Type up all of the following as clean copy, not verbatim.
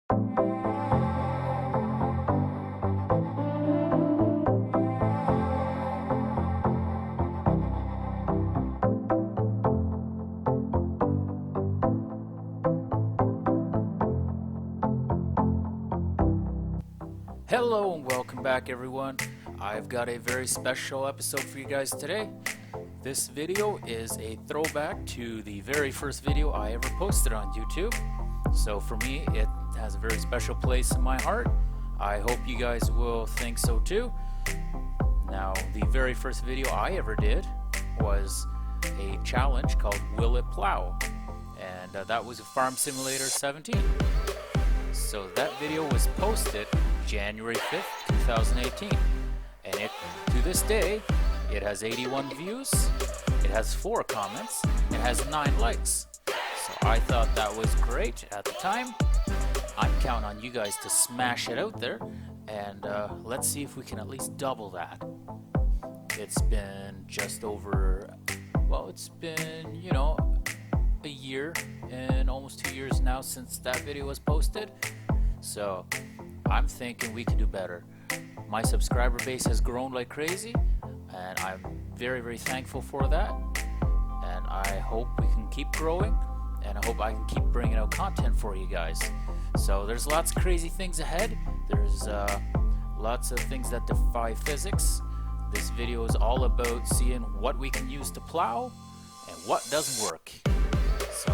Hello and welcome back, everyone. I've got a very special episode for you guys today. This video is a throwback to the very first video I ever posted on YouTube. So for me, it has a very special place in my heart. I hope you guys will think so too. Now, the very first video I ever did was a challenge called Will It Plow? And that was a Farm Simulator 17. So that video was posted January 5th, 2018, and to this day, it has 81 views, it has 4 comments, it has 9 likes. So I thought that was great at the time. I'm counting on you guys to smash it out there, and let's see if we can at least double that. It's been just over, it's been, a year and almost 2 years now since that video was posted. So I'm thinking we can do better. My subscriber base has grown like crazy, and I'm very, very thankful for that. And I hope we can keep growing, and I hope I can keep bringing out content for you guys. So there's lots of crazy things ahead. There's lots of things that defy physics. This video is all about seeing what we can use to plow and what doesn't work. So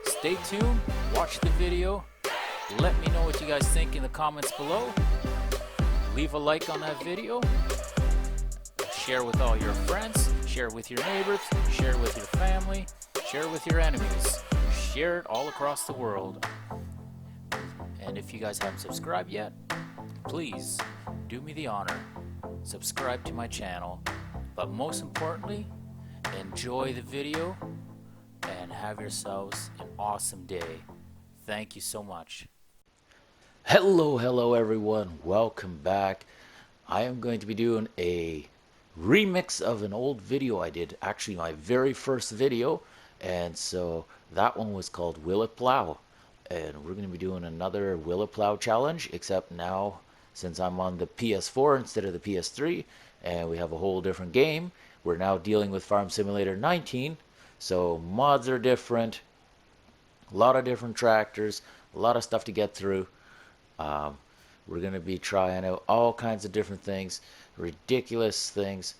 stay tuned, watch the video. Let me know what you guys think in the comments below. Leave a like on that video. Share with all your friends. Share with your neighbors. Share with your family. Share with your enemies. Share it all across the world. And if you guys haven't subscribed yet, please do me the honor. Subscribe to my channel. But most importantly, enjoy the video and have yourselves an awesome day. Thank you so much. Hello everyone, welcome back. I am going to be doing a remix of an old video I did, actually my very first video, and so that one was called Will It Plow, and we're going to be doing another Will It Plow challenge, except now since I'm on the PS4 instead of the PS3 and we have a whole different game, we're now dealing with Farm Simulator 19, so mods are different, a lot of different tractors, a lot of stuff to get through. We're going to be trying out all kinds of different things, ridiculous things.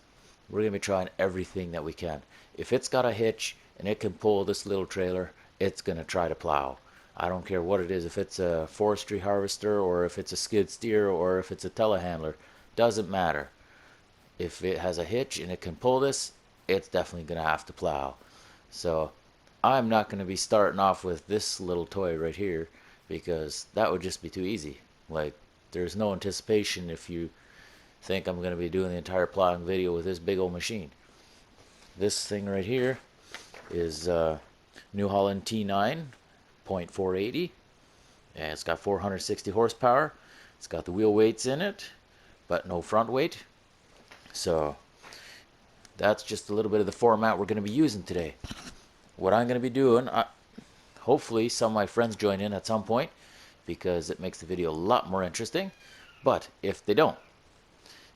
We're going to be trying everything that we can. If it's got a hitch and it can pull this little trailer, it's going to try to plow. I don't care what it is, if it's a forestry harvester or if it's a skid steer or if it's a telehandler, doesn't matter. If it has a hitch and it can pull this, it's definitely going to have to plow. So I'm not going to be starting off with this little toy right here, because that would just be too easy. Like, there's no anticipation if you think I'm going to be doing the entire plowing video with this big old machine. This thing right here is New Holland T9.480, and it's got 460 horsepower. It's got the wheel weights in it, but no front weight. So that's just a little bit of the format we're going to be using today. What I'm going to be doing, hopefully some of my friends join in at some point, because it makes the video a lot more interesting. But if they don't,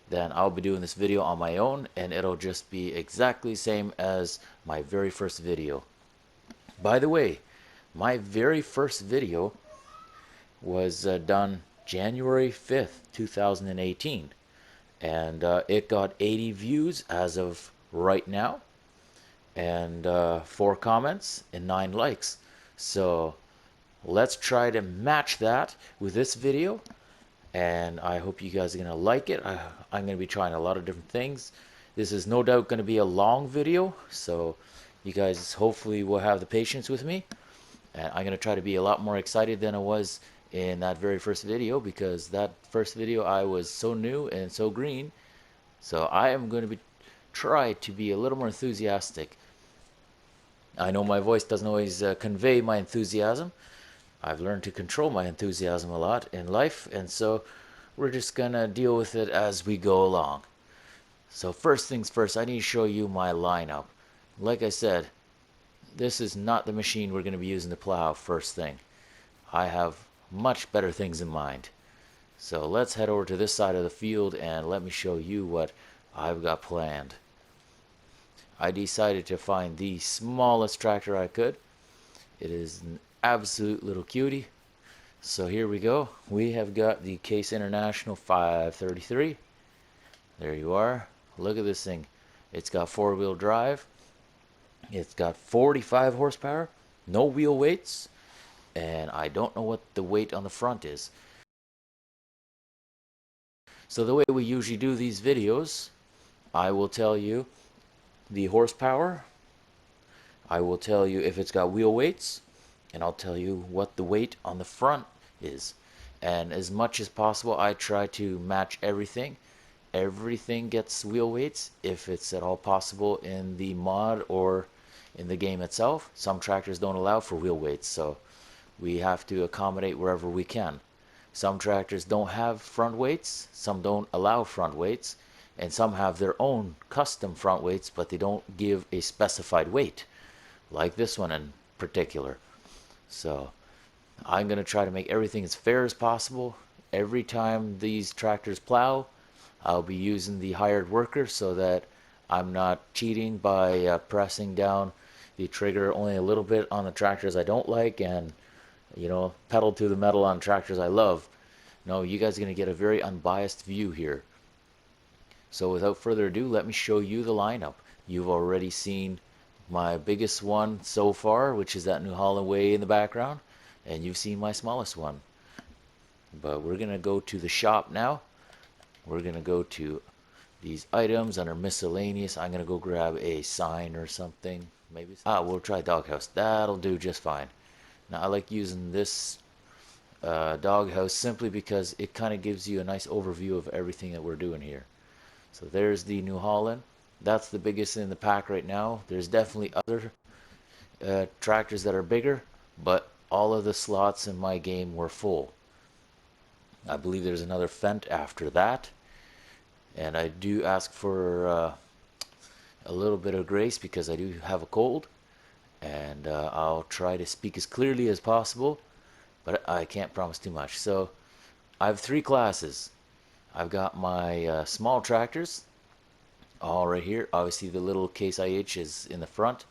then I'll be doing this video on my own, and it'll just be exactly the same as my very first video. By the way, my very first video was done January 5th, 2018. And it got 80 views as of right now, and 4 comments and 9 likes. So let's try to match that with this video, and I hope you guys are going to like it. I'm going to be trying a lot of different things. This is no doubt going to be a long video, so you guys hopefully will have the patience with me. And I'm going to try to be a lot more excited than I was in that very first video, because that first video I was so new and so green. So I am going to try to be a little more enthusiastic. I know my voice doesn't always convey my enthusiasm. I've learned to control my enthusiasm a lot in life, and so we're just gonna deal with it as we go along. So first things first, I need to show you my lineup. Like I said, this is not the machine we're going to be using to plow first thing. I have much better things in mind. So let's head over to this side of the field and let me show you what I've got planned. I decided to find the smallest tractor I could. It is an absolute little cutie. So here we go. We have got the Case International 533. There you are. Look at this thing. It's got four-wheel drive. It's got 45 horsepower, no wheel weights, and I don't know what the weight on the front is. So the way we usually do these videos, I will tell you the horsepower, I will tell you if it's got wheel weights, and I'll tell you what the weight on the front is. And as much as possible, I try to match everything. Everything gets wheel weights if it's at all possible in the mod or in the game itself. Some tractors don't allow for wheel weights, so we have to accommodate wherever we can. Some tractors don't have front weights, some don't allow front weights, and some have their own custom front weights, but they don't give a specified weight, like this one in particular. So I'm going to try to make everything as fair as possible. Every time these tractors plow, I'll be using the hired worker so that I'm not cheating by pressing down the trigger only a little bit on the tractors I don't like and, you know, pedal to the metal on tractors I love. No, you guys are going to get a very unbiased view here. So without further ado, let me show you the lineup. You've already seen my biggest one so far, which is that New Holland way in the background, and you've seen my smallest one. But we're going to go to the shop now. We're going to go to these items under miscellaneous. I'm going to go grab a sign or something. Maybe. We'll try doghouse. That'll do just fine. Now I like using this doghouse simply because it kind of gives you a nice overview of everything that we're doing here. So there's the New Holland. That's the biggest in the pack right now. There's definitely other tractors that are bigger, but all of the slots in my game were full. I believe there's another Fendt after that, and I do ask for a little bit of grace because I do have a cold, and I'll try to speak as clearly as possible, but I can't promise too much. So I have three classes. I've got my small tractors all right here. Obviously the little Case IH is in the front,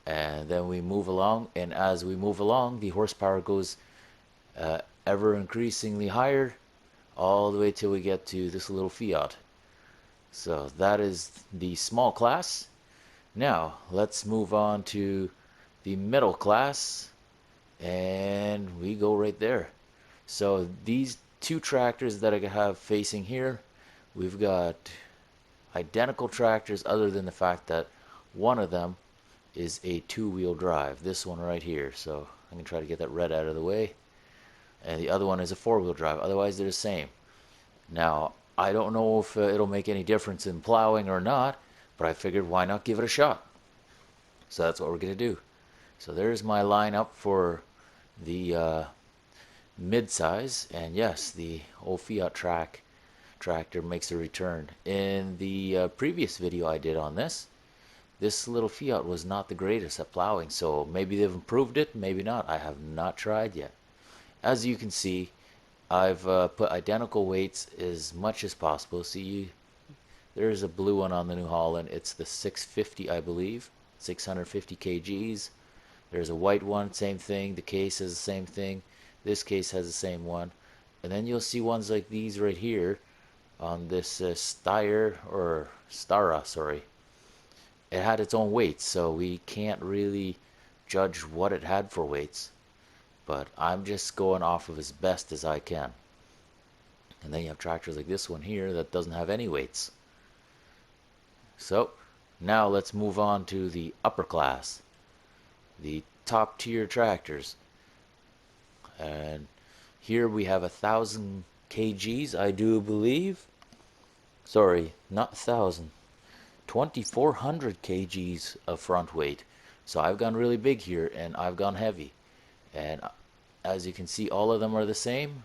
and then we move along, and as we move along the horsepower goes ever increasingly higher all the way till we get to this little Fiat. So that is the small class. Now let's move on to the middle class, and we go right there. So these two tractors that I have facing here, we've got identical tractors other than the fact that one of them is a two-wheel drive, this one right here. So I'm going to try to get that red out of the way, and the other one is a four-wheel drive. Otherwise they're the same. Now I don't know if it'll make any difference in plowing or not, but I figured why not give it a shot. So that's what we're going to do. So there's my lineup for the mid-size, and yes, the old Fiat tractor makes a return. In the previous video I did on this little Fiat was not the greatest at plowing, so maybe they've improved it, maybe not. I have not tried yet. As you can see, I've put identical weights as much as possible. See, there's a blue one on the New Holland. It's the 650, I believe, 650 kgs. There's a white one, same thing. The Case has the same thing. This Case has the same one. And then you'll see ones like these right here on this Stara, sorry. It had its own weights, so we can't really judge what it had for weights. But I'm just going off of as best as I can. And then you have tractors like this one here that doesn't have any weights. So now let's move on to the upper class, the top tier tractors. And here we have 1,000 kgs, I do believe. Sorry, not 1,000. 2,400 kgs of front weight. So I've gone really big here, and I've gone heavy. And as you can see, all of them are the same.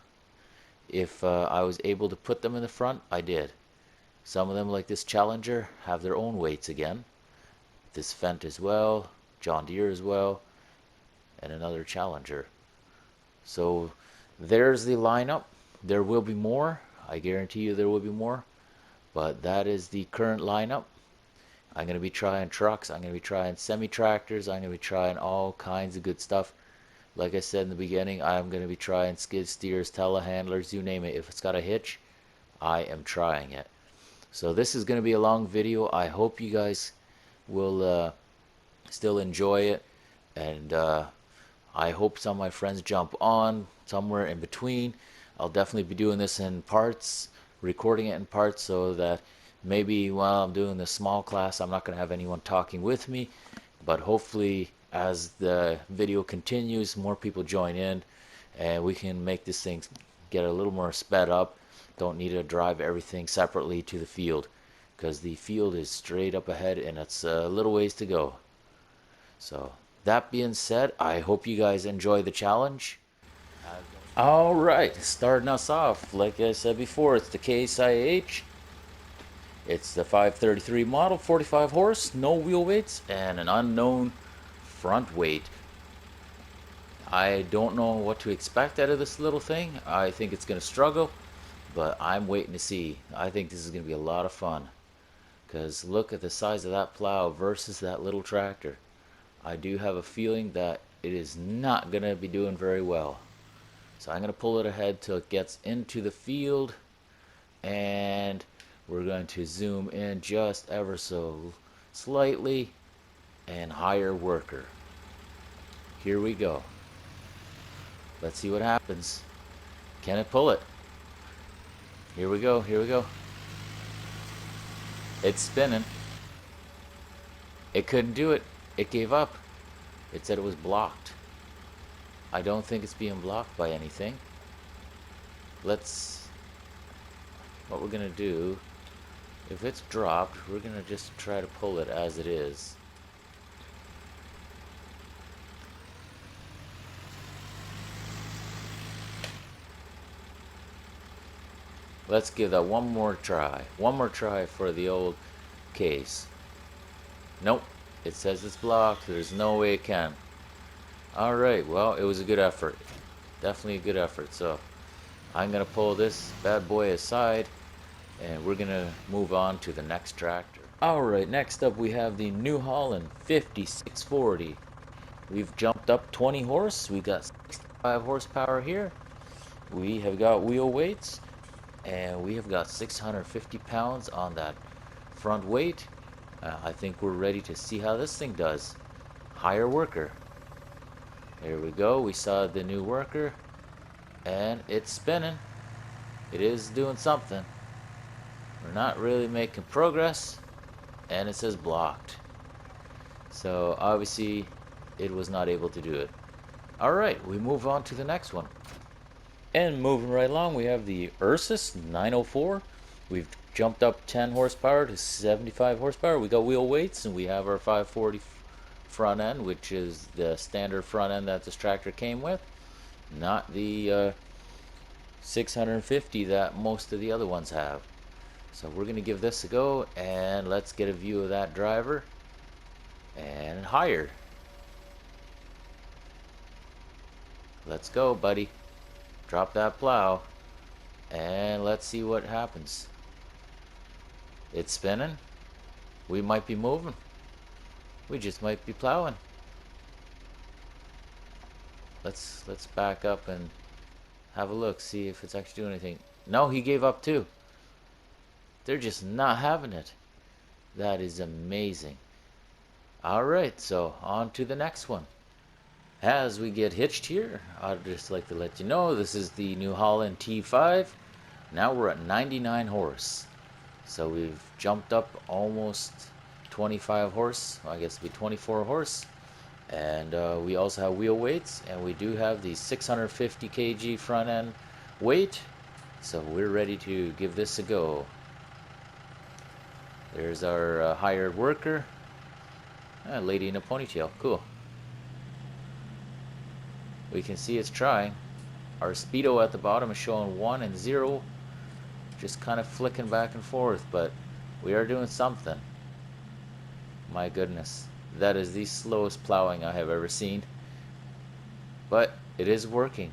If I was able to put them in the front, I did. Some of them, like this Challenger, have their own weights again. This Fendt as well, John Deere as well, and another Challenger. So there's the lineup. There will be more. I guarantee you there will be more. But that is the current lineup. I'm going to be trying trucks. I'm going to be trying semi-tractors. I'm going to be trying all kinds of good stuff. Like I said in the beginning, I'm going to be trying skid steers, telehandlers, you name it. If it's got a hitch, I am trying it. So this is going to be a long video. I hope you guys will still enjoy it. And I hope some of my friends jump on somewhere in between. I'll definitely be doing this in parts, recording it in parts, so that maybe while I'm doing the small class, I'm not going to have anyone talking with me. But hopefully, as the video continues, more people join in, and we can make this thing get a little more sped up. Don't need to drive everything separately to the field, because the field is straight up ahead, and it's a little ways to go. So that being said, I hope you guys enjoy the challenge. All right, starting us off, like I said before, it's the Case IH. It's the 533 model, 45 horse, no wheel weights, and an unknown front weight. I don't know what to expect out of this little thing. I think it's going to struggle, but I'm waiting to see. I think this is going to be a lot of fun, because look at the size of that plow versus that little tractor. I do have a feeling that it is not going to be doing very well. So I'm going to pull it ahead till it gets into the field, and we're going to zoom in just ever so slightly and hire worker. Here we go. Let's see what happens. Can it pull it? Here we go, here we go. It's spinning. It couldn't do it. It gave up. It said it was blocked. I don't think it's being blocked by anything. What we're gonna do, if it's dropped, we're gonna just try to pull it as it is. Let's give that one more try. One more try for the old Case. Nope. It says it's blocked. There's no way it can. Alright, well, it was a good effort. Definitely a good effort. So, I'm going to pull this bad boy aside, and we're going to move on to the next tractor. Alright, next up we have the New Holland 5640. We've jumped up 20 horse. We got 65 horsepower here. We have got wheel weights, and we have got 650 pounds on that front weight. I think we're ready to see how this thing does. Hire worker. There we go. We saw the new worker, and it's spinning. It is doing something. We're not really making progress, and it says blocked. So obviously it was not able to do it. Alright, we move on to the next one. And moving right along, we have the Ursus 904. We've jumped up 10 horsepower to 75 horsepower. We got wheel weights, and we have our 540 front end, which is the standard front end that this tractor came with, not the 650 that most of the other ones have. So we're going to give this a go, and let's get a view of that driver and hire. Let's go, buddy. Drop that plow, and let's see what happens. It's spinning. We might be moving. We just might be plowing. Let's back up and have a look, see if it's actually doing anything. No, he gave up too. They're just not having it. That is amazing. Alright, so on to the next one. As we get hitched here, I'd just like to let you know this is the New Holland T5. Now we're at 99 horse. So we've jumped up almost 25 horse. I guess it'd be 24 horse. And we also have wheel weights, and we do have the 650 kg front end weight. So we're ready to give this a go. There's our hired worker. A lady in a ponytail. Cool. We can see it's trying. Our speedo at the bottom is showing 1 and 0. Just kind of flicking back and forth, but we are doing something. My goodness. That is the slowest plowing I have ever seen. But it is working.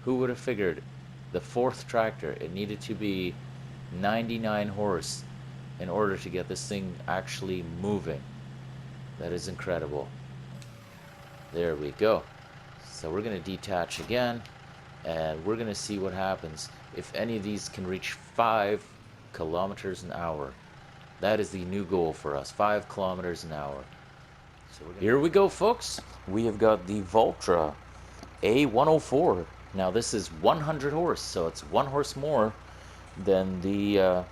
Who would have figured the fourth tractor, it needed to be 99 horse in order to get this thing actually moving. That is incredible. There we go. So we're going to detach again, and we're going to see what happens if any of these can reach 5 kilometers an hour. That is the new goal for us, 5 kilometers an hour. So here we go, folks. We have got the Valtra A104. Now this is 100 horse, so it's 1 horse more than the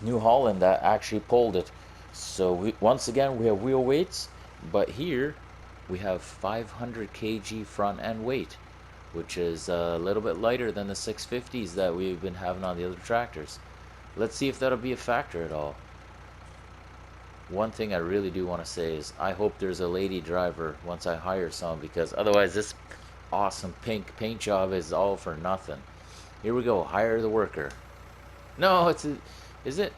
New Holland that actually pulled it. So once again, we have wheel weights, but here we have 500 kg front end weight, which is a little bit lighter than the 650s that we've been having on the other tractors. Let's see if that'll be a factor at all. One thing I really do want to say is I hope there's a lady driver once I hire some, because otherwise this awesome pink paint job is all for nothing. Here we go, hire the worker. No, is it? Is it?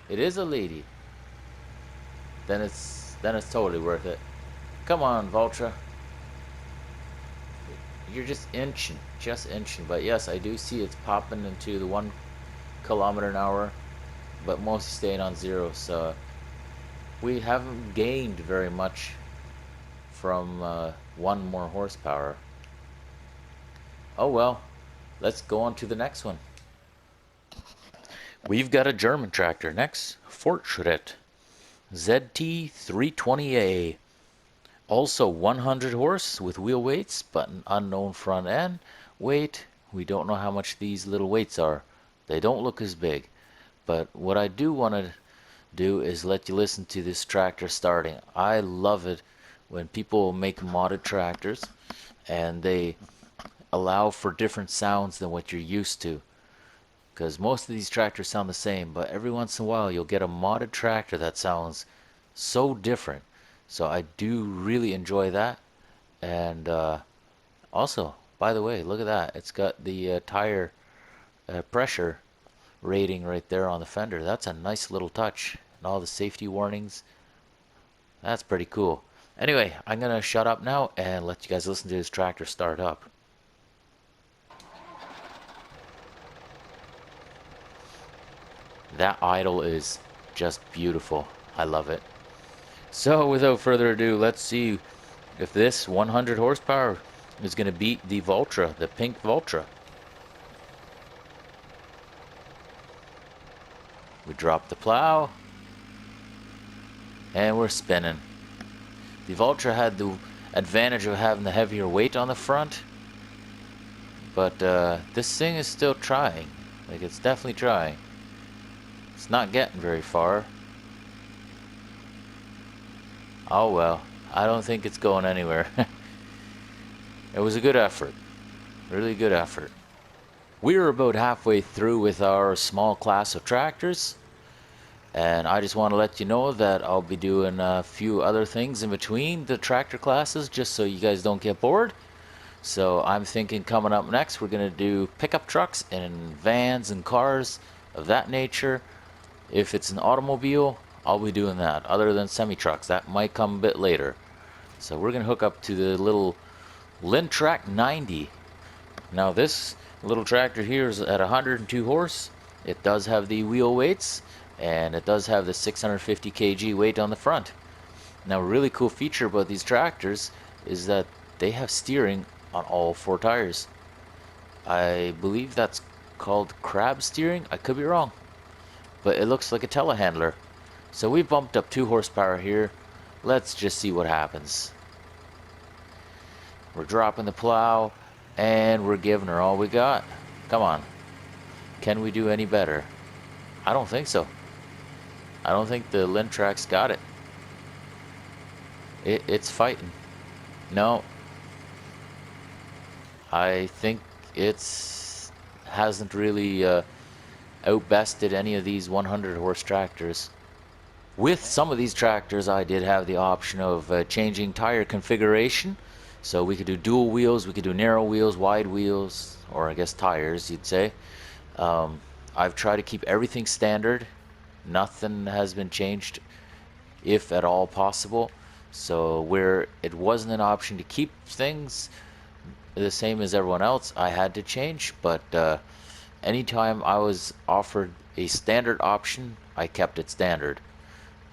It is a lady. Then it's totally worth it. Come on, Valtra. You're just inching. But yes, I do see it's popping into the 1 kilometer an hour, but mostly staying on 0. So we haven't gained very much from 1 more horsepower. Oh well, let's go on to the next one. We've got a German tractor next, Fortschritt ZT320A. Also 100 horse with wheel weights, but an unknown front end weight. We don't know how much these little weights are. They don't look as big. But what I do want to do is let you listen to this tractor starting. I love it when people make modded tractors and they allow for different sounds than what you're used to. Because most of these tractors sound the same, but every once in a while you'll get a modded tractor that sounds so different. So I do really enjoy that. And also, by the way, look at that. It's got the tire pressure rating right there on the fender. That's a nice little touch. And all the safety warnings. That's pretty cool. Anyway, I'm going to shut up now and let you guys listen to this tractor start up. That idle is just beautiful. I love it. So without further ado, let's see if this 100 horsepower is going to beat the Valtra, the pink Valtra. We drop the plow, and we're spinning. The Valtra had the advantage of having the heavier weight on the front, but this thing is still trying. Like, it's definitely trying. It's not getting very far. Oh well, I don't think it's going anywhere. It was a good effort. Really good effort. We're about halfway through with our small class of tractors, and I just want to let you know that I'll be doing a few other things in between the tractor classes just so you guys don't get bored. So I'm thinking coming up next we're going to do pickup trucks and vans and cars of that nature. If it's an automobile, I'll be doing that. Other than semi-trucks, that might come a bit later. So we're going to hook up to the little Lintrac 90. Now this little tractor here is at 102 horse. It does have the wheel weights, and it does have the 650 kg weight on the front. Now a really cool feature about these tractors is that they have steering on all 4 tires. I believe that's called crab steering. I could be wrong, but it looks like a telehandler. So we bumped up 2 horsepower here. Let's just see what happens. We're dropping the plow, and we're giving her all we got. Come on. Can we do any better? I don't think so. I don't think the Lintrac's got it. It's fighting. No. I think it's hasn't really outbested any of these 100 horse tractors. With some of these tractors I did have the option of changing tire configuration, so we could do dual wheels, we could do narrow wheels, wide wheels, or I guess tires you'd say. I've tried to keep everything standard. Nothing has been changed, if at all possible. So where it wasn't an option to keep things, the same as everyone else. I had to change, but anytime I was offered a standard option, I kept it standard,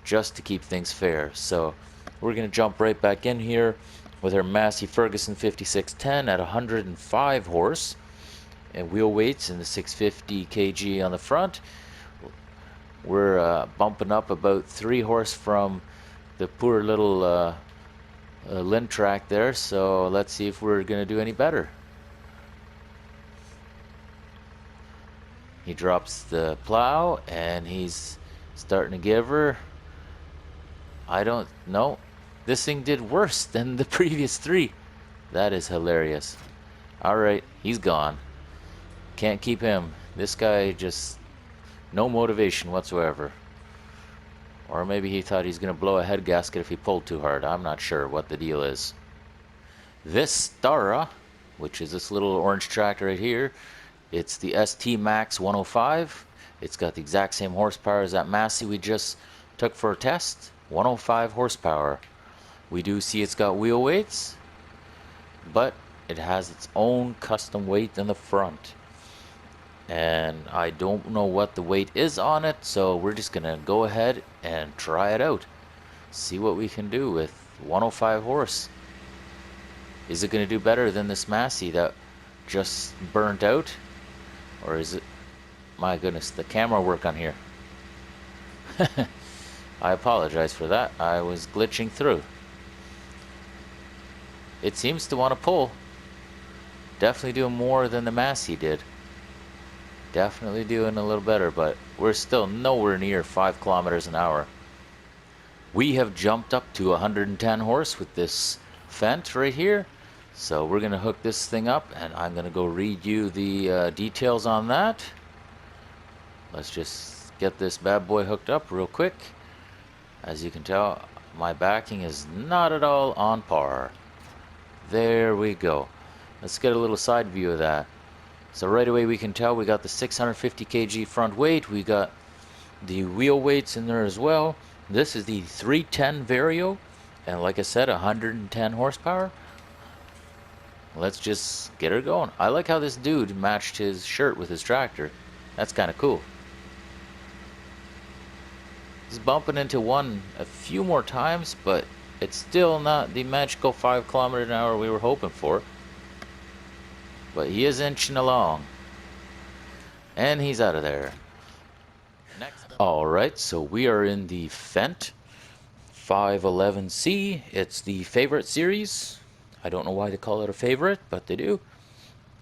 just to keep things fair. So we're going to jump right back in here with our Massey Ferguson 5610 at 105 horse and wheel weights in the 650 kg on the front. We're bumping up about 3 horse from the poor little Lin track there, so let's see if we're going to do any better. He drops the plow and he's starting to give her. I don't know. This thing did worse than the previous 3. That is hilarious. Alright, he's gone. Can't keep him. This guy just no motivation whatsoever. Or maybe he thought he's going to blow a head gasket if he pulled too hard. I'm not sure what the deal is. This Stara, which is this little orange tractor right here, it's the ST Max 105. It's got the exact same horsepower as that Massey we just took for a test. 105 horsepower. We do see it's got wheel weights, but it has its own custom weight in the front. And I don't know what the weight is on it, so we're just gonna go ahead and try it out. See what we can do with 105 horse. Is it gonna do better than this Massey that just burnt out? Or is it, my goodness, the camera work on here. I apologize for that. I was glitching through. It seems to want to pull. Definitely doing more than the Massey did. Definitely doing a little better, but we're still nowhere near 5 kilometers an hour. We have jumped up to 110 horse with this Fendt right here. So we're going to hook this thing up, and I'm going to go read you the details on that. Let's just get this bad boy hooked up real quick. As you can tell, my backing is not at all on par. There we go. Let's get a little side view of that. So right away we can tell we got the 650 kg front weight. We got the wheel weights in there as well. This is the 310 Vario, and like I said, 110 horsepower. Let's just get her going. I like how this dude matched his shirt with his tractor. That's kind of cool. He's bumping into one a few more times, but it's still not the magical 5 kilometers an hour we were hoping for. But he is inching along. And he's out of there. Alright, so we are in the Fendt 511C. It's the favorite series. I don't know why they call it a favorite, but they do.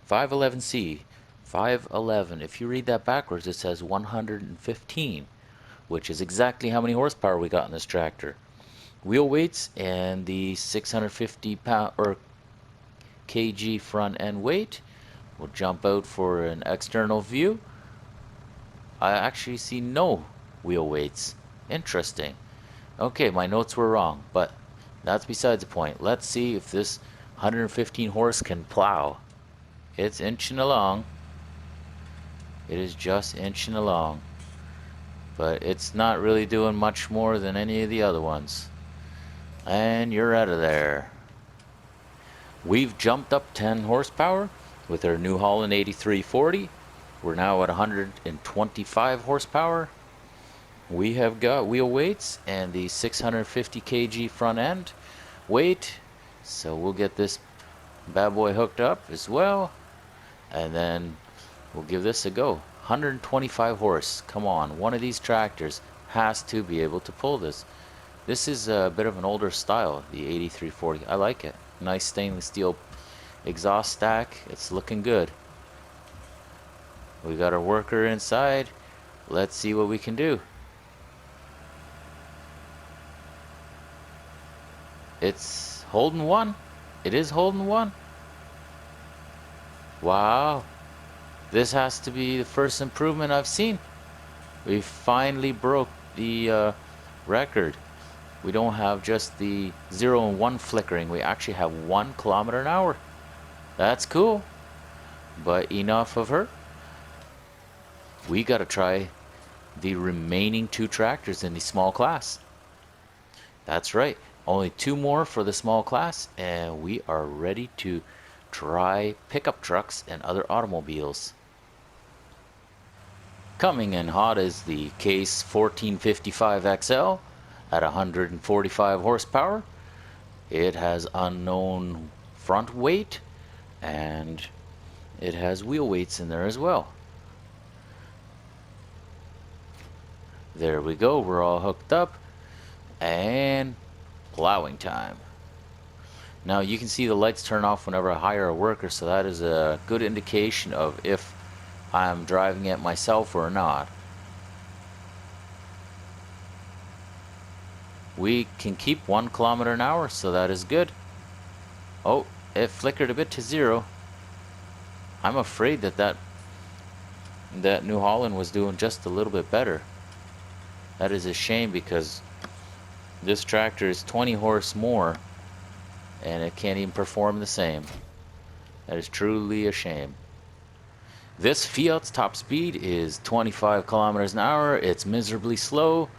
511C. 511. If you read that backwards, it says 115, which is exactly how many horsepower we got in this tractor. Wheel weights and the 650 pound or kg front end weight. We'll jump out for an external view. I actually see no wheel weights. Interesting. Okay, my notes were wrong, but that's besides the point. Let's see if this 115 horse can plow. It's inching along. It is just inching along. But it's not really doing much more than any of the other ones. And you're out of there. We've jumped up 10 horsepower with our New Holland 8340. We're now at 125 horsepower. We have got wheel weights and the 650 kg front end weight. So we'll get this bad boy hooked up as well. And then we'll give this a go. 125 horse. Come on, one of these tractors has to be able to pull this. This is a bit of an older style, the 8340. I like it. Nice stainless steel exhaust stack. It's looking good. We got our worker inside. Let's see what we can do. It's holding one. It is holding one. Wow. This has to be the first improvement I've seen. We finally broke the record. We don't have just the 0 and 1 flickering. We actually have 1 kilometer an hour. That's cool. But enough of her. We gotta try the remaining 2 tractors in the small class. That's right. Only 2 more for the small class, and we are ready to dry pickup trucks and other automobiles. Coming in hot is the Case 1455 XL at 145 horsepower. It has unknown front weight and it has wheel weights in there as well. There we go, we're all hooked up and plowing time. Now you can see the lights turn off whenever I hire a worker, so that is a good indication of if I'm driving it myself or not. We can keep 1 kilometer an hour, so that is good. Oh, it flickered a bit to 0. I'm afraid that New Holland was doing just a little bit better. That is a shame because this tractor is 20 horse more and it can't even perform the same. That is truly a shame. This Fiat's top speed is 25 kilometers an hour. It's miserably slow.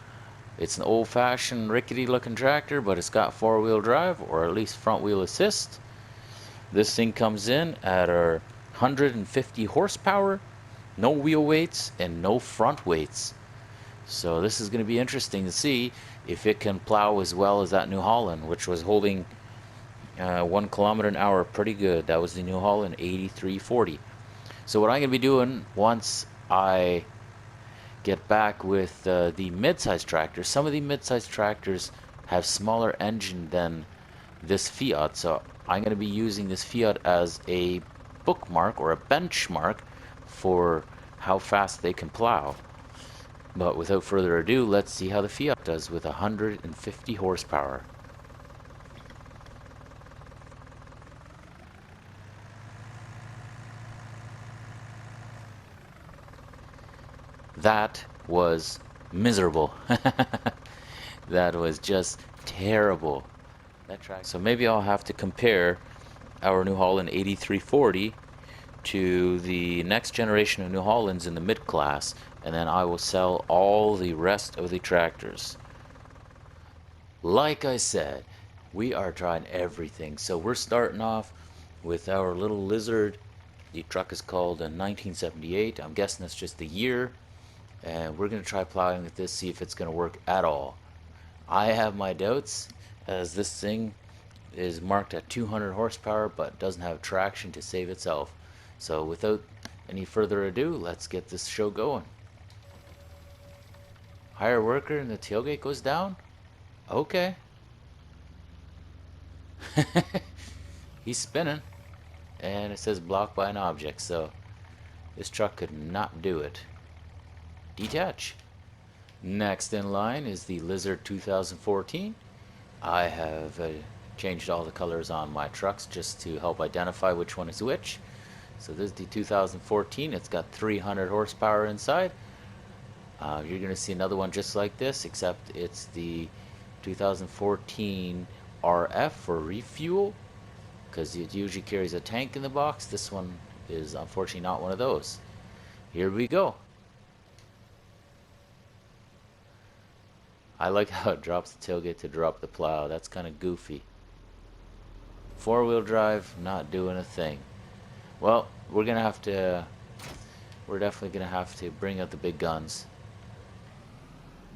It's an old-fashioned rickety looking tractor, but it's got 4-wheel drive, or at least front wheel assist. This thing comes in at our 150 horsepower, no wheel weights and no front weights. So this is going to be interesting to see if it can plow as well as that New Holland, which was holding 1 kilometer an hour pretty good. That was the New Holland 8340. So what I'm going to be doing once I get back with the mid-size tractors, some of the mid-size tractors have smaller engine than this Fiat, so I'm going to be using this Fiat as a bookmark or a benchmark for how fast they can plow. But without further ado, let's see how the Fiat does with 150 horsepower. That was miserable. That was just terrible. So maybe I'll have to compare our New Holland 8340 to the next generation of New Hollands in the mid-class, and then I will sell all the rest of the tractors. Like I said, we are trying everything. So we're starting off with our little Lizard. The truck is called a 1978. I'm guessing that's just the year. And we're going to try plowing with this, see if it's going to work at all. I have my doubts, as this thing is marked at 200 horsepower but doesn't have traction to save itself. So without any further ado, let's get this show going. Hire worker and the tailgate goes down? Okay. He's spinning and it says blocked by an object, so this truck could not do it. Detach. Next in line is the Lizard 2014. I have changed all the colors on my trucks just to help identify which one is which. So this is the 2014. It's got 300 horsepower inside. You're going to see another one just like this, except it's the 2014 RF for refuel, because it usually carries a tank in the box. This one is unfortunately not one of those. Here we go. I like how it drops the tailgate to drop the plow. That's kind of goofy. 4-wheel drive, not doing a thing. Well, we're definitely gonna have to bring out the big guns.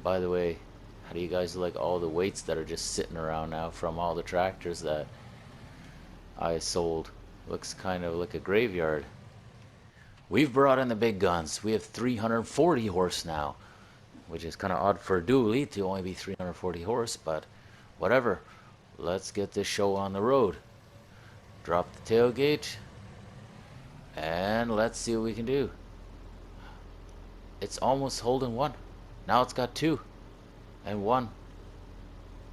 By the way, how do you guys like all the weights that are just sitting around now from all the tractors that I sold? Looks kind of like a graveyard. We've brought in the big guns. We have 340 horse now, which is kind of odd for a dually to only be 340 horse, but whatever. Let's get this show on the road. Drop the tailgate, and let's see what we can do. It's almost holding one. Now it's got 2 and 1.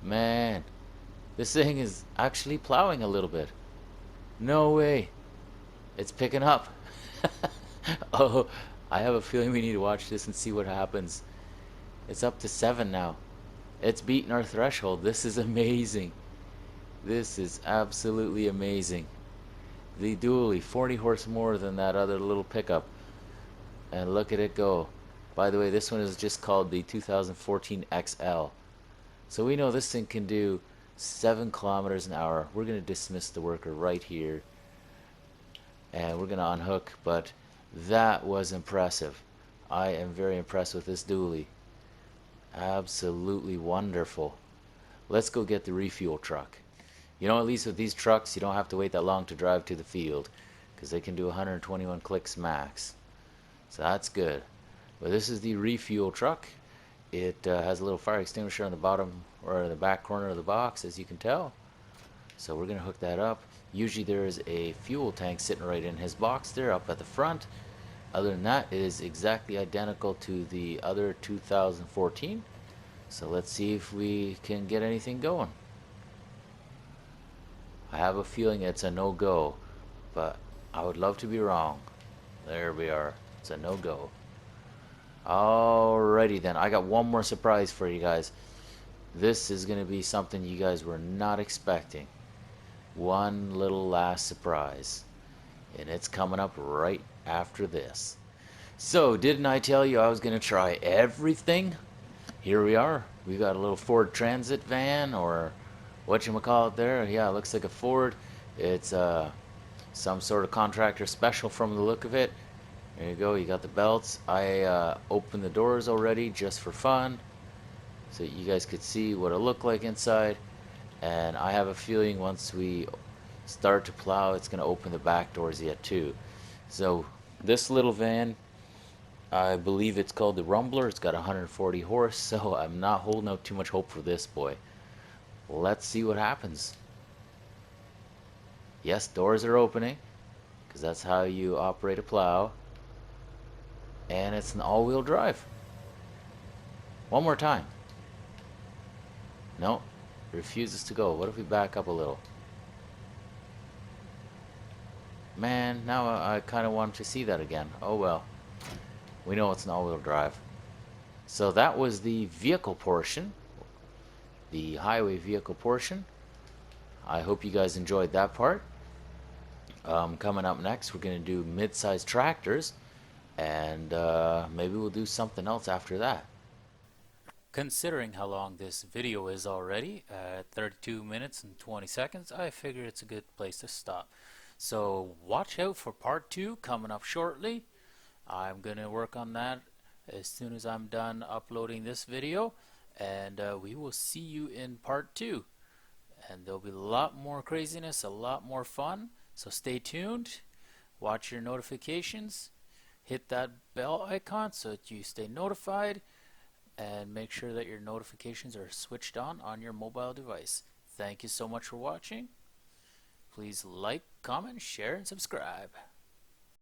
Man, this thing is actually plowing a little bit. No way. It's picking up. Oh, I have a feeling we need to watch this and see what happens. It's up to 7 now. It's beating our threshold. This is amazing. This is absolutely amazing. The dually, 40 horse more than that other little pickup. And look at it go. By the way, this one is just called the 2014 XL. So we know this thing can do 7 kilometers an hour. We're going to dismiss the worker right here. and we're gonna unhook. But that was impressive. I am very impressed with this dually. Absolutely wonderful. Let's go get the refuel truck. You know, at least with these trucks, you don't have to wait that long to drive to the field, because they can do 121 clicks max. So that's good. But this is the refuel truck. It has a little fire extinguisher on the bottom or in the back corner of the box, as you can tell. So we're going to hook that up. Usually there is a fuel tank sitting right in his box there up at the front. Other than that, it is exactly identical to the other 2014. So let's see if we can get anything going. I have a feeling it's a no-go, but I would love to be wrong. There we are. It's a no-go. Alrighty then. I got one more surprise for you guys. This is going to be something you guys were not expecting. One little last surprise. And it's coming up right after this. So, didn't I tell you I was going to try everything? Here we are. We got a little Ford Transit van, or whatchamacallit there. Yeah, it looks like a Ford. It's some sort of contractor special from the look of it. There you go. You got the belts. I opened the doors already just for fun, so you guys could see what it looked like inside. And I have a feeling once we start to plow, it's going to open the back doors yet too. So this little van, I believe it's called the Rumbler. It's got 140 horse, so I'm not holding out too much hope for this boy. Let's see what happens. Yes, doors are opening, because that's how you operate a plow. And it's an all-wheel drive. One more time. No, it refuses to go. What if we back up a little? Man, now I kind of want to see that again. Oh well. We know it's an all-wheel drive. So that was the vehicle portion. The highway vehicle portion. I hope you guys enjoyed that part. Coming up next, we're going to do mid-sized tractors. And maybe we'll do something else after that. Considering how long this video is already, at 32 minutes and 20 seconds, I figure it's a good place to stop. So watch out for part 2 coming up shortly. I'm going to work on that as soon as I'm done uploading this video, and we will see you in part 2. And there'll be a lot more craziness, a lot more fun, so stay tuned, watch your notifications, hit that bell icon so that you stay notified, and make sure that your notifications are switched on your mobile device. Thank you so much for watching. Please like, comment, share, and subscribe.